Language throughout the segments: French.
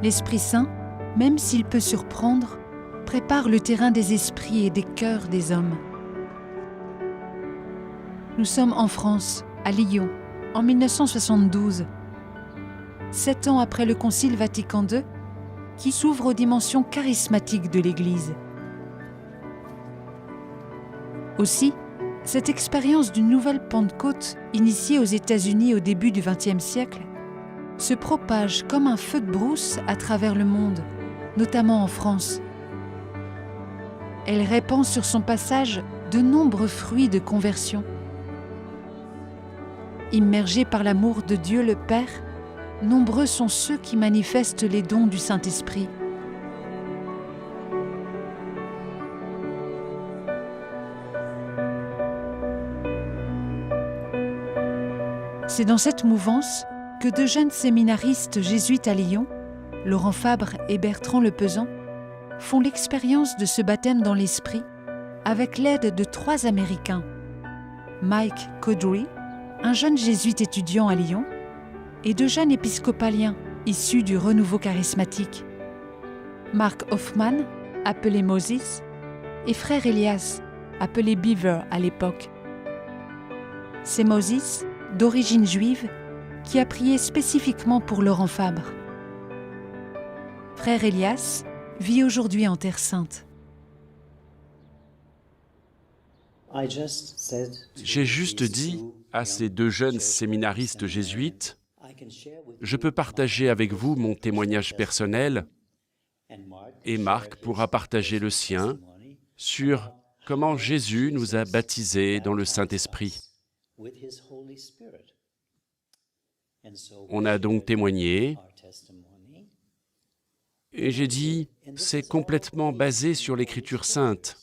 L'Esprit Saint, même s'il peut surprendre, prépare le terrain des esprits et des cœurs des hommes. Nous sommes en France, à Lyon, en 1972, 7 ans après le Concile Vatican II, qui s'ouvre aux dimensions charismatiques de l'Église. Aussi, cette expérience d'une nouvelle Pentecôte, initiée aux États-Unis au début du XXe siècle, se propage comme un feu de brousse à travers le monde, notamment en France. Elle répand sur son passage de nombreux fruits de conversion. Immergés par l'amour de Dieu le Père, nombreux sont ceux qui manifestent les dons du Saint-Esprit. C'est dans cette mouvance que deux jeunes séminaristes jésuites à Lyon, Laurent Fabre et Bertrand Le Pesan, font l'expérience de ce baptême dans l'esprit avec l'aide de 3 Américains, Mike Codry, un jeune jésuite étudiant à Lyon, et 2 jeunes épiscopaliens issus du renouveau charismatique, Mark Hoffman, appelé Moses, et frère Elias, appelé Beaver à l'époque. C'est Moses, d'origine juive, qui a prié spécifiquement pour Laurent Fabre. Frère Elias vit aujourd'hui en Terre Sainte. J'ai juste dit à ces 2 jeunes séminaristes jésuites, je peux partager avec vous mon témoignage personnel et Marc pourra partager le sien sur comment Jésus nous a baptisés dans le Saint-Esprit. On a donc témoigné et j'ai dit, c'est complètement basé sur l'Écriture sainte.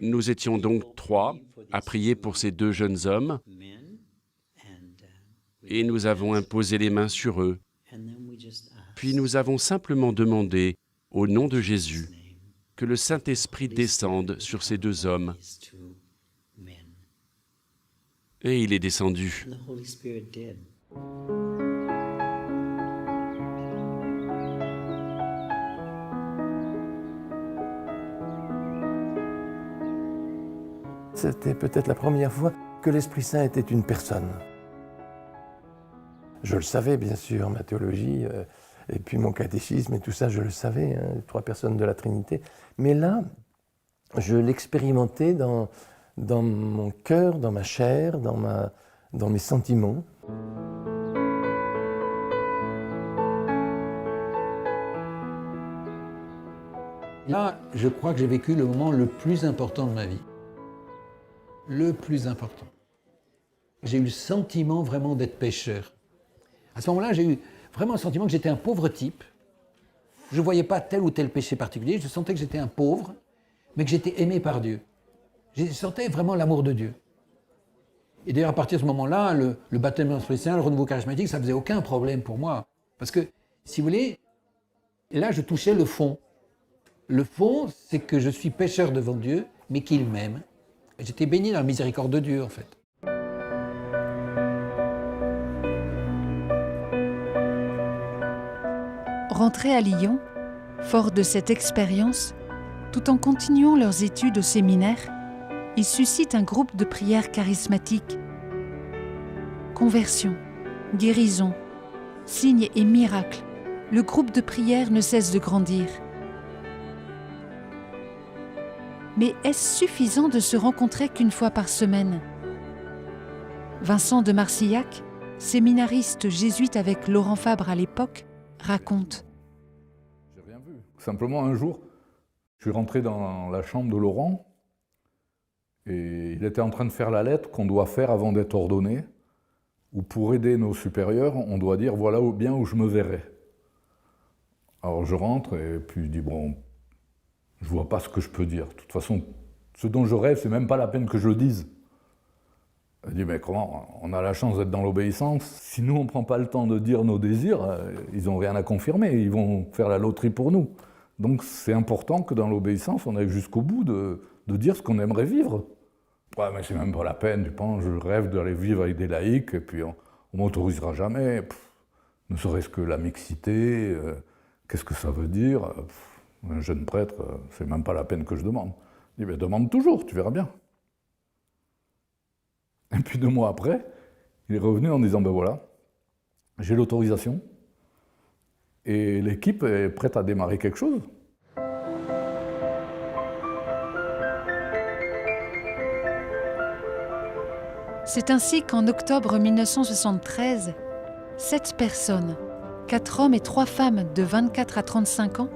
Nous étions donc 3 à prier pour ces 2 jeunes hommes et nous avons imposé les mains sur eux. Puis nous avons simplement demandé, au nom de Jésus, que le Saint-Esprit descende sur ces 2 hommes. Et il est descendu. C'était peut-être la première fois que l'Esprit Saint était une personne. Je le savais, bien sûr, ma théologie, et puis mon catéchisme et tout ça, je le savais, hein, les 3 personnes de la Trinité. Mais là, je l'expérimentais dans mon cœur, dans ma chair, dans mes sentiments. Là, je crois que j'ai vécu le moment le plus important de ma vie. Le plus important. J'ai eu le sentiment vraiment d'être pécheur. À ce moment-là, j'ai eu vraiment le sentiment que j'étais un pauvre type. Je ne voyais pas tel ou tel péché particulier, je sentais que j'étais un pauvre, mais que j'étais aimé par Dieu. Je sentais vraiment l'amour de Dieu. Et d'ailleurs, à partir de ce moment-là, le baptême dans l'Esprit Saint, le renouveau charismatique, ça ne faisait aucun problème pour moi. Parce que, si vous voulez, là, je touchais le fond. Le fond, c'est que je suis pécheur devant Dieu, mais qu'il m'aime. J'étais béni dans la miséricorde de Dieu, en fait. Rentrés à Lyon, forts de cette expérience, tout en continuant leurs études au séminaire, ils suscitent un groupe de prière charismatique. Conversion, guérison, signes et miracles, le groupe de prière ne cesse de grandir. Mais est-ce suffisant de se rencontrer qu'une fois par semaine? Vincent de Marcillac, séminariste jésuite avec Laurent Fabre à l'époque, raconte. J'ai rien vu. Simplement un jour, je suis rentré dans la chambre de Laurent et il était en train de faire la lettre qu'on doit faire avant d'être ordonné, où pour aider nos supérieurs, on doit dire voilà bien où je me verrai. Alors je rentre et puis je dis bon, je vois pas ce que je peux dire. De toute façon, ce dont je rêve, c'est même pas la peine que je le dise. Elle dit mais comment, on a la chance d'être dans l'obéissance. Si nous on prend pas le temps de dire nos désirs, ils ont rien à confirmer, ils vont faire la loterie pour nous. Donc c'est important que dans l'obéissance, on aille jusqu'au bout de dire ce qu'on aimerait vivre. Ouais, mais c'est même pas la peine, tu penses, je rêve d'aller vivre avec des laïcs, et puis on m'autorisera jamais. Ne serait-ce que la mixité, qu'est-ce que ça veut dire? Un jeune prêtre, c'est même pas la peine que je demande. Il dit, mais demande toujours, tu verras bien. Et puis 2 mois après, il est revenu en disant, ben voilà, j'ai l'autorisation et l'équipe est prête à démarrer quelque chose. C'est ainsi qu'en octobre 1973, 7 personnes, 4 hommes et 3 femmes de 24 à 35 ans,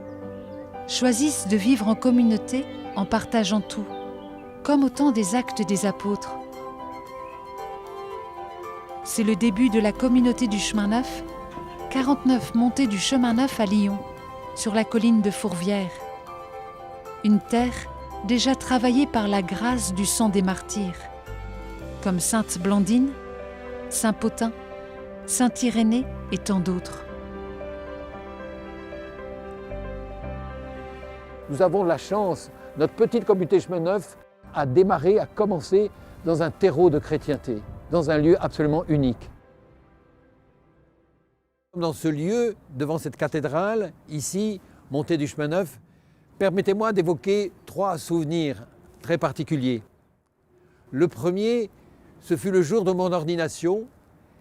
choisissent de vivre en communauté en partageant tout, comme au temps des Actes des Apôtres. C'est le début de la communauté du Chemin Neuf, 49 montées du Chemin Neuf à Lyon, sur la colline de Fourvière. Une terre déjà travaillée par la grâce du sang des martyrs, comme Sainte Blandine, Saint Pothin, Saint Irénée et tant d'autres. Nous avons la chance, notre petite communauté Chemin Neuf a démarré, a commencé dans un terreau de chrétienté, dans un lieu absolument unique. Dans ce lieu, devant cette cathédrale, ici, montée du Chemin Neuf, permettez-moi d'évoquer 3 souvenirs très particuliers. Le premier, ce fut le jour de mon ordination,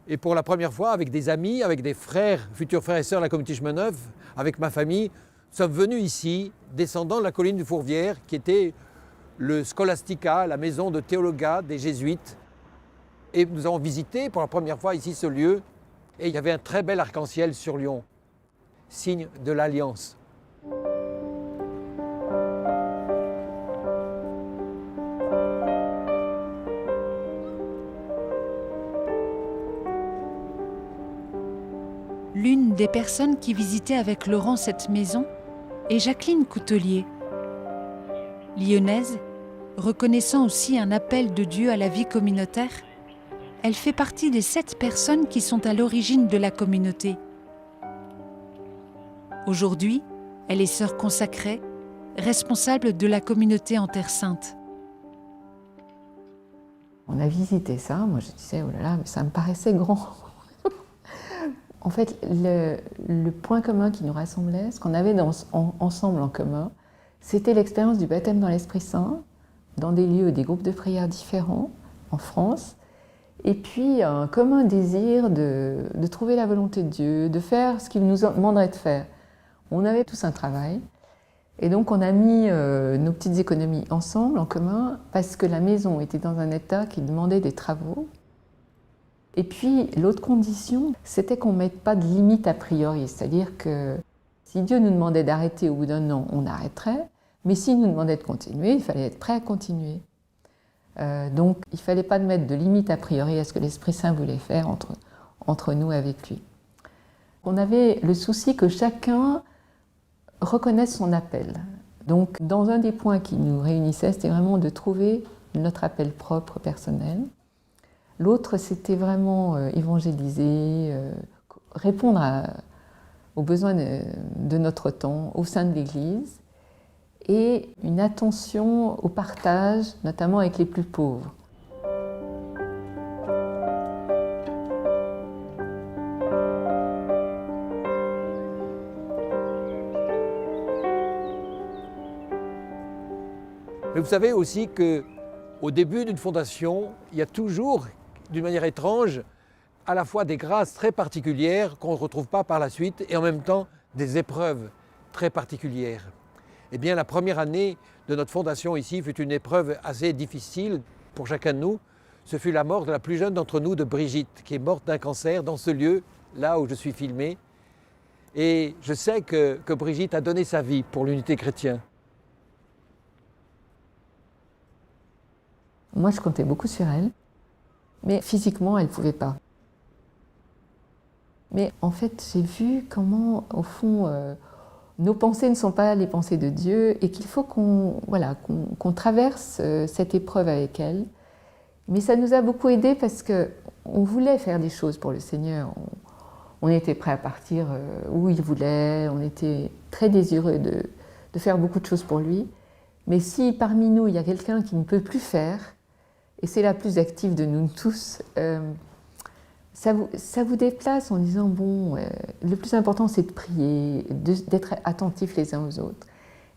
et pour la première fois, avec des amis, avec des frères, futurs frères et sœurs de la communauté Chemin Neuf, avec ma famille, nous sommes venus ici, descendant de la colline de Fourvière, qui était le Scholastica, la maison de théologat des Jésuites. Et nous avons visité pour la première fois ici ce lieu, et il y avait un très bel arc-en-ciel sur Lyon, signe de l'Alliance. L'une des personnes qui visitait avec Laurent cette maison est Jacqueline Coutelier. Lyonnaise, reconnaissant aussi un appel de Dieu à la vie communautaire, elle fait partie des 7 personnes qui sont à l'origine de la communauté. Aujourd'hui, elle est sœur consacrée, responsable de la communauté en Terre Sainte. On a visité ça, moi je disais, oh là là, mais ça me paraissait grand. En fait, le point commun qui nous rassemblait, ce qu'on avait ensemble en commun, c'était l'expérience du baptême dans l'Esprit Saint, dans des lieux, des groupes de prière différents en France, et puis un commun désir de trouver la volonté de Dieu, de faire ce qu'il nous demanderait de faire. On avait tous un travail, et donc on a mis nos petites économies ensemble, en commun, parce que la maison était dans un état qui demandait des travaux. Et puis l'autre condition, c'était qu'on ne mette pas de limite a priori, c'est-à-dire que si Dieu nous demandait d'arrêter au bout d'un an, on arrêterait, mais s'il nous demandait de continuer, il fallait être prêt à continuer. Donc il ne fallait pas mettre de limite a priori à ce que l'Esprit Saint voulait faire entre nous avec lui. On avait le souci que chacun reconnaisse son appel. Donc dans un des points qui nous réunissait, c'était vraiment de trouver notre appel propre, personnel. L'autre, c'était vraiment évangéliser, répondre aux besoins de notre temps au sein de l'Église et une attention au partage, notamment avec les plus pauvres. Mais vous savez aussi qu'au début d'une fondation, il y a toujours, d'une manière étrange, à la fois des grâces très particulières qu'on ne retrouve pas par la suite et en même temps des épreuves très particulières. Eh bien, la première année de notre fondation ici fut une épreuve assez difficile pour chacun de nous. Ce fut la mort de la plus jeune d'entre nous, de Brigitte, qui est morte d'un cancer dans ce lieu, là où je suis filmé. Et je sais que Brigitte a donné sa vie pour l'unité chrétienne. Moi, je comptais beaucoup sur elle. Mais physiquement, elle ne pouvait pas. Mais en fait, j'ai vu comment, au fond, nos pensées ne sont pas les pensées de Dieu et qu'il faut qu'on traverse cette épreuve avec elle. Mais ça nous a beaucoup aidés parce qu'on voulait faire des choses pour le Seigneur. On était prêts à partir où il voulait, on était très désireux de faire beaucoup de choses pour lui. Mais si parmi nous, il y a quelqu'un qui ne peut plus faire, et c'est la plus active de nous tous, ça vous déplace en disant, bon, le plus important c'est de prier, d'être attentifs les uns aux autres.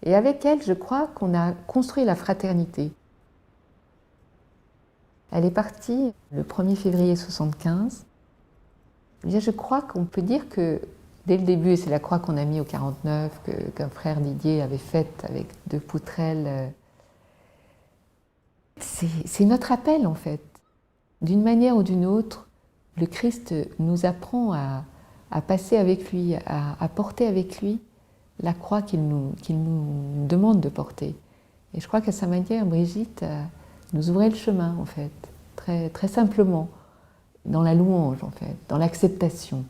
Et avec elle, je crois qu'on a construit la fraternité. Elle est partie le 1er février 1975. Je crois qu'on peut dire que dès le début, et c'est la croix qu'on a mise au 49, qu'un frère Didier avait faite avec 2 poutrelles, c'est notre appel en fait. D'une manière ou d'une autre, le Christ nous apprend à passer avec lui, à porter avec lui la croix qu'il nous demande de porter. Et je crois qu'à sa manière, Brigitte nous ouvrait le chemin en fait, très, très simplement, dans la louange en fait, dans l'acceptation.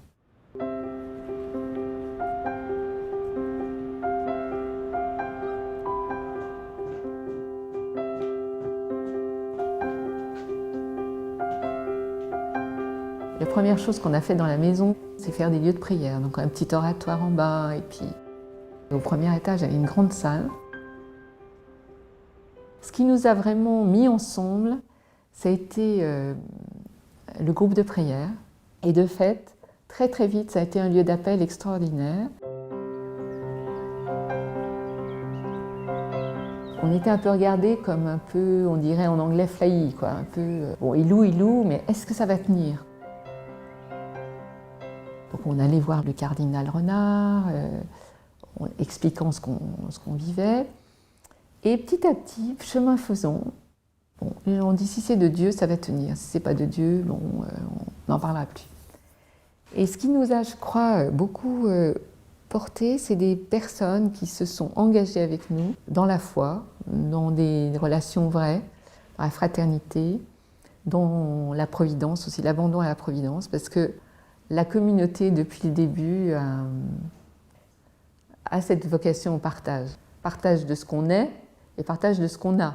La première chose qu'on a fait dans la maison, c'est faire des lieux de prière. Donc un petit oratoire en bas, et puis au premier étage, il y avait une grande salle. Ce qui nous a vraiment mis ensemble, ça a été le groupe de prière. Et de fait, très très vite, ça a été un lieu d'appel extraordinaire. On était un peu regardés comme un peu, on dirait en anglais, flyy, quoi. Un peu, bon, il loue, mais est-ce que ça va tenir ? Donc on allait voir le cardinal Renard, expliquant ce qu'on vivait. Et petit à petit, chemin faisant, bon, les gens ont dit si c'est de Dieu, ça va tenir. Si c'est pas de Dieu, bon, on n'en parlera plus. Et ce qui nous a, je crois, beaucoup porté, c'est des personnes qui se sont engagées avec nous dans la foi, dans des relations vraies, dans la fraternité, dans la providence aussi, l'abandon à la providence, parce que la communauté, depuis le début, a cette vocation au partage. Partage de ce qu'on est et partage de ce qu'on a.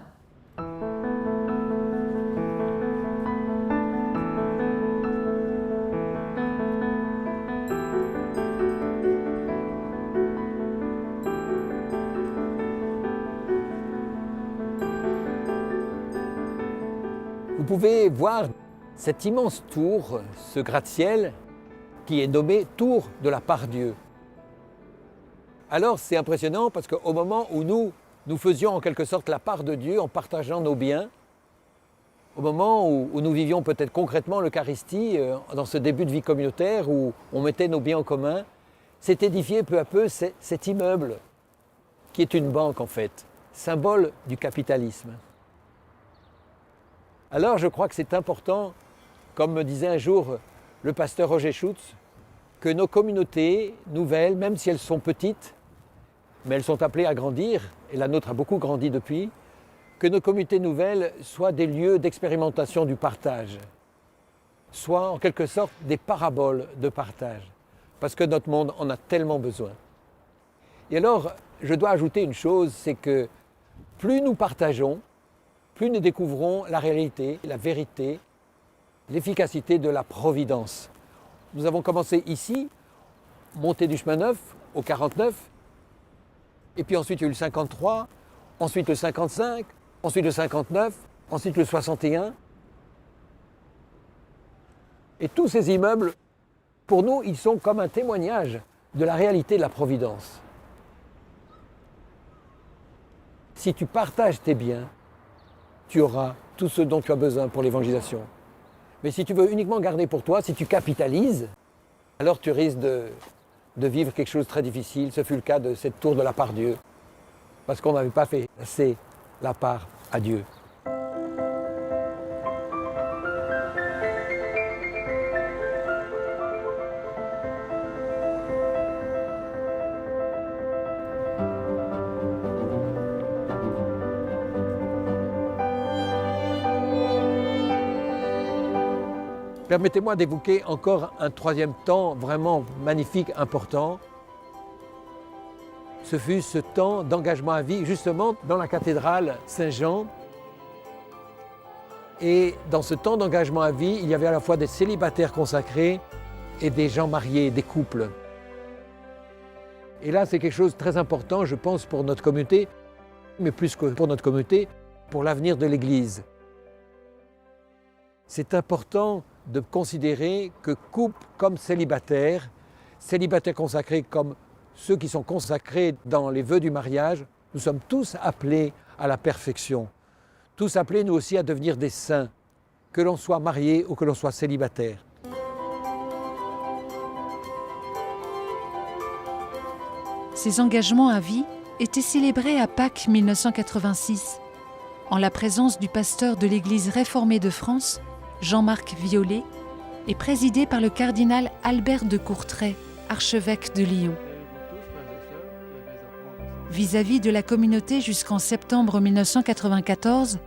Vous pouvez voir cette immense tour, ce gratte-ciel, qui est nommé Tour de la Part-Dieu. Alors c'est impressionnant parce qu'au moment où nous faisions en quelque sorte la part de Dieu en partageant nos biens, au moment où nous vivions peut-être concrètement l'Eucharistie, dans ce début de vie communautaire où on mettait nos biens en commun, s'est édifié peu à peu cet immeuble qui est une banque en fait, symbole du capitalisme. Alors je crois que c'est important, comme me disait un jour le pasteur Roger Schutz, que nos communautés nouvelles, même si elles sont petites, mais elles sont appelées à grandir, et la nôtre a beaucoup grandi depuis, que nos communautés nouvelles soient des lieux d'expérimentation du partage, soient en quelque sorte des paraboles de partage, parce que notre monde en a tellement besoin. Et alors, je dois ajouter une chose, c'est que plus nous partageons, plus nous découvrons la réalité, la vérité, l'efficacité de la providence. Nous avons commencé ici, montée du chemin neuf, au 49, et puis ensuite il y a eu le 53, ensuite le 55, ensuite le 59, ensuite le 61. Et tous ces immeubles, pour nous, ils sont comme un témoignage de la réalité de la providence. Si tu partages tes biens, tu auras tout ce dont tu as besoin pour l'évangélisation. Mais si tu veux uniquement garder pour toi, si tu capitalises, alors tu risques de vivre quelque chose de très difficile. Ce fut le cas de cette tour de la part Dieu, parce qu'on n'avait pas fait assez la part à Dieu. Permettez-moi d'évoquer encore un troisième temps vraiment magnifique, important. Ce fut ce temps d'engagement à vie, justement dans la cathédrale Saint-Jean. Et dans ce temps d'engagement à vie, il y avait à la fois des célibataires consacrés et des gens mariés, des couples. Et là, c'est quelque chose de très important, je pense, pour notre communauté, mais plus que pour notre communauté, pour l'avenir de l'Église. C'est important de considérer que couple comme célibataire, célibataires consacrés comme ceux qui sont consacrés dans les vœux du mariage, nous sommes tous appelés à la perfection, tous appelés nous aussi à devenir des saints, que l'on soit marié ou que l'on soit célibataire. Ces engagements à vie étaient célébrés à Pâques 1986, en la présence du pasteur de l'Église réformée de France, Jean-Marc Violet, et présidé par le cardinal Albert de Courtrai, archevêque de Lyon. Vis-à-vis de la communauté jusqu'en septembre 1994,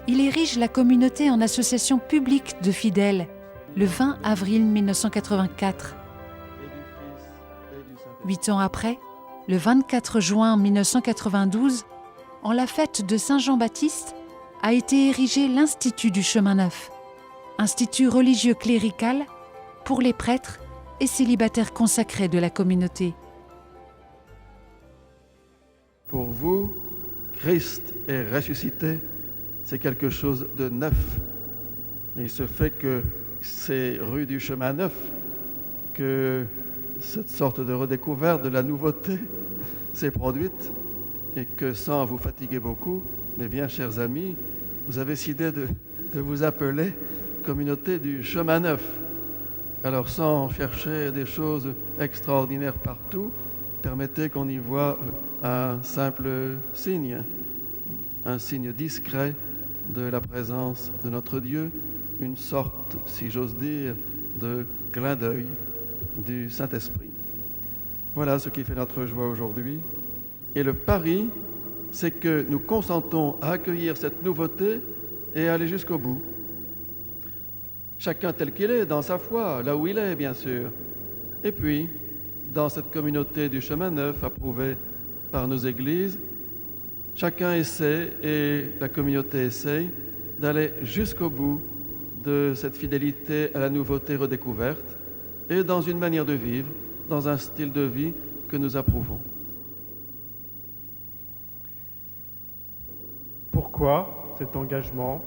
il érige la communauté en association publique de fidèles le 20 avril 1984. 8 ans après, le 24 juin 1992, en la fête de Saint Jean-Baptiste, a été érigé l'Institut du Chemin Neuf, institut religieux clérical pour les prêtres et célibataires consacrés de la communauté. Pour vous, Christ est ressuscité, c'est quelque chose de neuf. Il se fait que c'est rue du Chemin Neuf que cette sorte de redécouverte de la nouveauté s'est produite et que sans vous fatiguer beaucoup, mes bien chers amis, vous avez décidé de vous appeler communauté du Chemin Neuf. Alors sans chercher des choses extraordinaires partout, permettez qu'on y voie un simple signe, un signe discret de la présence de notre Dieu, une sorte, si j'ose dire, de clin d'œil du Saint-Esprit. Voilà ce qui fait notre joie aujourd'hui. Et le pari, c'est que nous consentons à accueillir cette nouveauté et à aller jusqu'au bout. Chacun tel qu'il est, dans sa foi, là où il est, bien sûr. Et puis, dans cette communauté du Chemin Neuf, approuvée par nos églises, chacun essaie, et la communauté essaie, d'aller jusqu'au bout de cette fidélité à la nouveauté redécouverte et dans une manière de vivre, dans un style de vie que nous approuvons. Pourquoi cet engagement?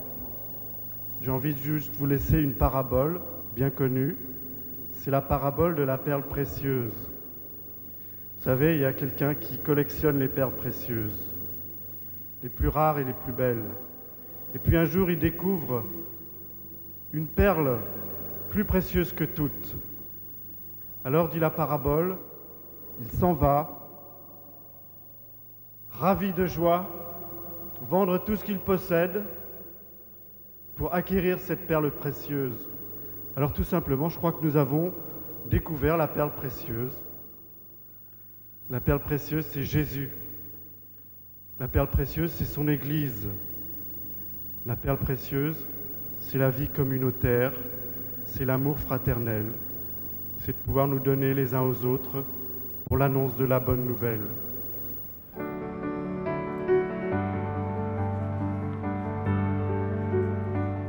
J'ai envie de juste vous laisser une parabole bien connue. C'est la parabole de la perle précieuse. Vous savez, il y a quelqu'un qui collectionne les perles précieuses, les plus rares et les plus belles. Et puis un jour, il découvre une perle plus précieuse que toutes. Alors, dit la parabole, il s'en va, ravi de joie, vendre tout ce qu'il possède pour acquérir cette perle précieuse. Alors tout simplement, je crois que nous avons découvert la perle précieuse. La perle précieuse, c'est Jésus. La perle précieuse, c'est son Église. La perle précieuse, c'est la vie communautaire, c'est l'amour fraternel. C'est de pouvoir nous donner les uns aux autres pour l'annonce de la bonne nouvelle.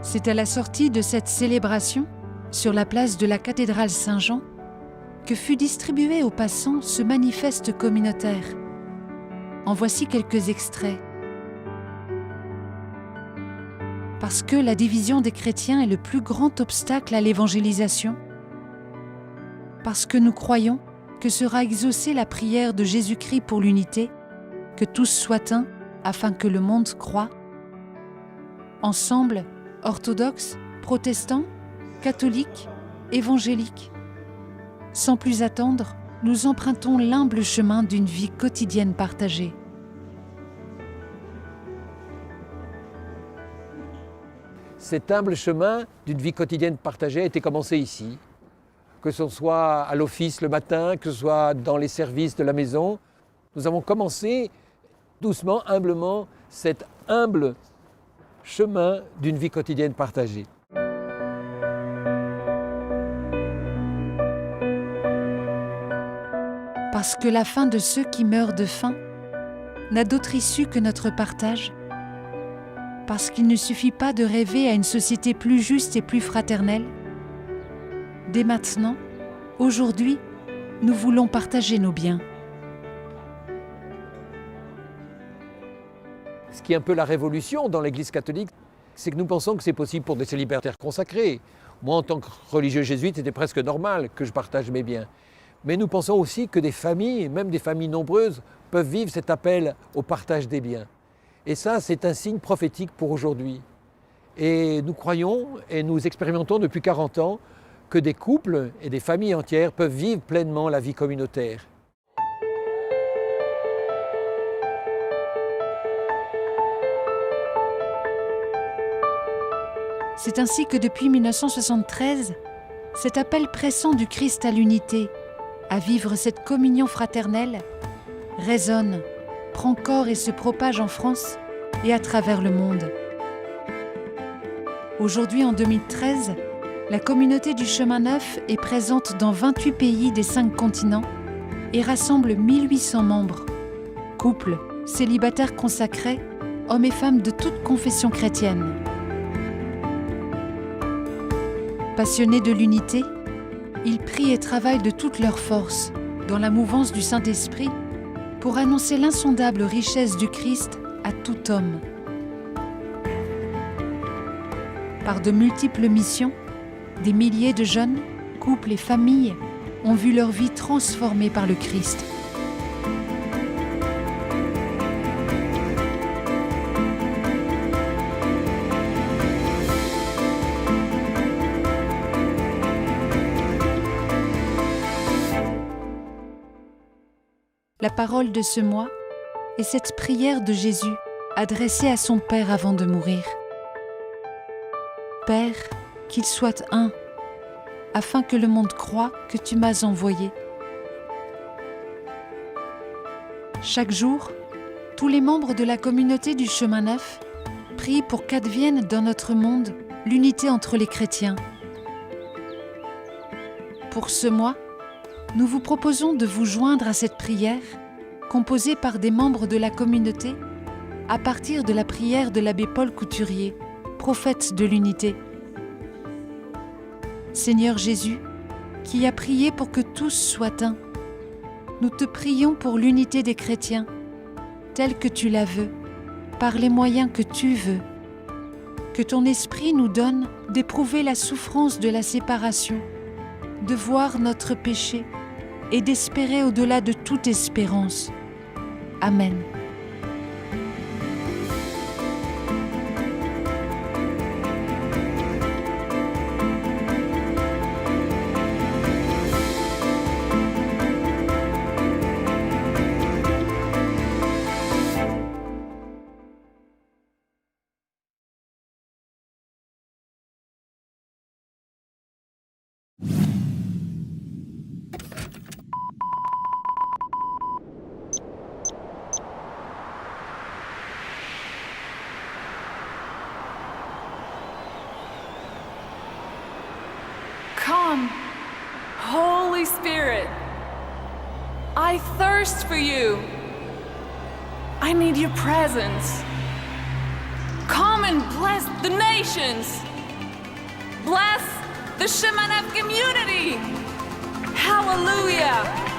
C'est à la sortie de cette célébration, sur la place de la cathédrale Saint-Jean, que fut distribué aux passants ce manifeste communautaire. En voici quelques extraits. Parce que la division des chrétiens est le plus grand obstacle à l'évangélisation, parce que nous croyons que sera exaucée la prière de Jésus-Christ pour l'unité, que tous soient un, afin que le monde croie. Ensemble, orthodoxes, protestants, catholiques, évangéliques. Sans plus attendre, nous empruntons l'humble chemin d'une vie quotidienne partagée. Cet humble chemin d'une vie quotidienne partagée a été commencé ici, que ce soit à l'office le matin, que ce soit dans les services de la maison. Nous avons commencé doucement, humblement, cet humble chemin d'une vie quotidienne partagée. Parce que la faim de ceux qui meurent de faim n'a d'autre issue que notre partage. Parce qu'il ne suffit pas de rêver à une société plus juste et plus fraternelle. Dès maintenant, aujourd'hui, nous voulons partager nos biens. Ce qui est un peu la révolution dans l'Église catholique, c'est que nous pensons que c'est possible pour des célibataires consacrés Moi, en tant que religieux jésuite, c'était presque normal que je partage mes biens. Mais nous pensons aussi que des familles, même des familles nombreuses, peuvent vivre cet appel au partage des biens. Et ça, c'est un signe prophétique pour aujourd'hui. Et nous croyons et nous expérimentons depuis 40 ans que des couples et des familles entières peuvent vivre pleinement la vie communautaire. C'est ainsi que depuis 1973, cet appel pressant du Christ à l'unité, à vivre cette communion fraternelle, résonne, prend corps et se propage en France et à travers le monde. Aujourd'hui, en 2013, la communauté du Chemin Neuf est présente dans 28 pays des 5 continents et rassemble 1800 membres, couples, célibataires consacrés, hommes et femmes de toute confession chrétienne. Passionnés de l'unité, ils prient et travaillent de toute leur force, dans la mouvance du Saint-Esprit, pour annoncer l'insondable richesse du Christ à tout homme. Par de multiples missions, des milliers de jeunes, couples et familles ont vu leur vie transformée par le Christ. La parole de ce mois est cette prière de Jésus adressée à son Père avant de mourir. Père, qu'il soit un, afin que le monde croie que tu m'as envoyé. Chaque jour, tous les membres de la communauté du Chemin Neuf prient pour qu'advienne dans notre monde l'unité entre les chrétiens. Pour ce mois, nous vous proposons de vous joindre à cette prière, composée par des membres de la communauté, à partir de la prière de l'abbé Paul Couturier, prophète de l'unité. Seigneur Jésus, qui a prié pour que tous soient un, nous te prions pour l'unité des chrétiens, telle que tu la veux, par les moyens que tu veux. Que ton esprit nous donne d'éprouver la souffrance de la séparation, de voir notre péché et d'espérer au-delà de toute espérance. Amen. Come, Holy Spirit, I thirst for you. I need your presence. Come and bless the nations. Bless the Chemin Neuf community. Hallelujah.